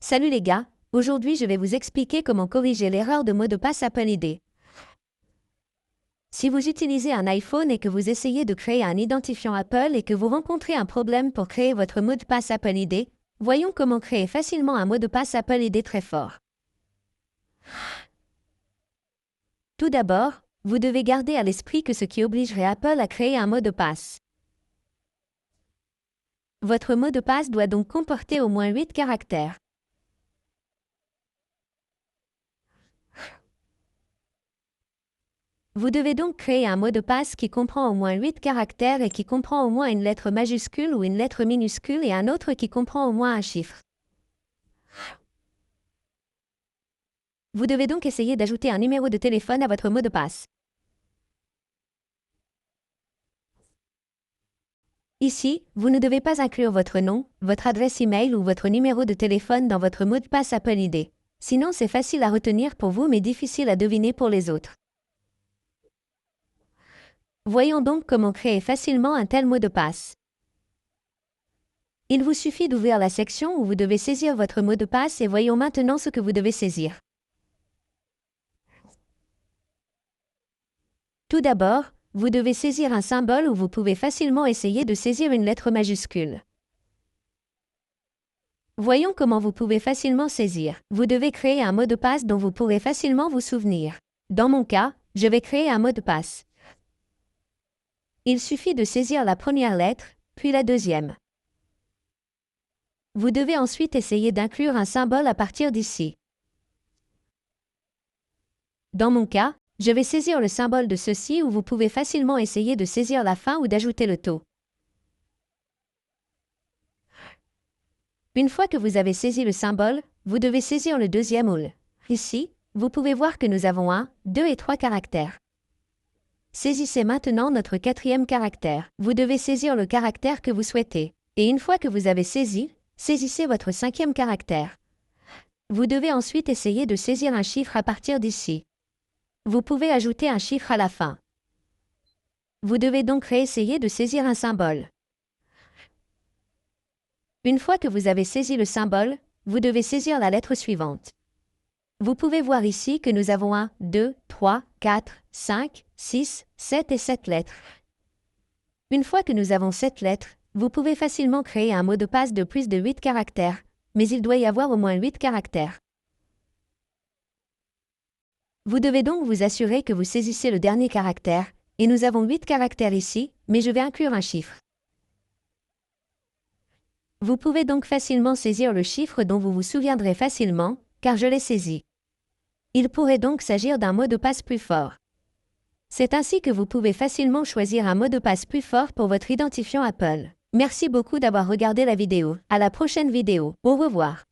Salut les gars, aujourd'hui je vais vous expliquer comment corriger l'erreur de mot de passe Apple ID. Si vous utilisez un iPhone et que vous essayez de créer un identifiant Apple et que vous rencontrez un problème pour créer votre mot de passe Apple ID, voyons comment créer facilement un mot de passe Apple ID très fort. Tout d'abord, vous devez garder à l'esprit que ce qui obligerait Apple à créer un mot de passe. Votre mot de passe doit donc comporter au moins 8 caractères. Vous devez donc créer un mot de passe qui comprend au moins 8 caractères et qui comprend au moins une lettre majuscule ou une lettre minuscule et un autre qui comprend au moins un chiffre. Vous devez donc essayer d'ajouter un numéro de téléphone à votre mot de passe. Ici, vous ne devez pas inclure votre nom, votre adresse email ou votre numéro de téléphone dans votre mot de passe Apple ID. Sinon, c'est facile à retenir pour vous mais difficile à deviner pour les autres. Voyons donc comment créer facilement un tel mot de passe. Il vous suffit d'ouvrir la section où vous devez saisir votre mot de passe et voyons maintenant ce que vous devez saisir. Tout d'abord, vous devez saisir un symbole où vous pouvez facilement essayer de saisir une lettre majuscule. Voyons comment vous pouvez facilement saisir. Vous devez créer un mot de passe dont vous pourrez facilement vous souvenir. Dans mon cas, je vais créer un mot de passe. Il suffit de saisir la première lettre, puis la deuxième. Vous devez ensuite essayer d'inclure un symbole à partir d'ici. Dans mon cas, je vais saisir le symbole de ceci où vous pouvez facilement essayer de saisir la fin ou d'ajouter le taux. Une fois que vous avez saisi le symbole, vous devez saisir le deuxième ou le. Ici, vous pouvez voir que nous avons 1, 2 et 3 caractères. Saisissez maintenant notre quatrième caractère. Vous devez saisir le caractère que vous souhaitez. Et une fois que vous avez saisi, saisissez votre cinquième caractère. Vous devez ensuite essayer de saisir un chiffre à partir d'ici. Vous pouvez ajouter un chiffre à la fin. Vous devez donc réessayer de saisir un symbole. Une fois que vous avez saisi le symbole, vous devez saisir la lettre suivante. Vous pouvez voir ici que nous avons 1, 2, 3, 4, 5, 6, 7 et 7 lettres. Une fois que nous avons 7 lettres, vous pouvez facilement créer un mot de passe de plus de 8 caractères, mais il doit y avoir au moins 8 caractères. Vous devez donc vous assurer que vous saisissez le dernier caractère, et nous avons 8 caractères ici, mais je vais inclure un chiffre. Vous pouvez donc facilement saisir le chiffre dont vous vous souviendrez facilement, car je l'ai saisi. Il pourrait donc s'agir d'un mot de passe plus fort. C'est ainsi que vous pouvez facilement choisir un mot de passe plus fort pour votre identifiant Apple. Merci beaucoup d'avoir regardé la vidéo. À la prochaine vidéo. Au revoir.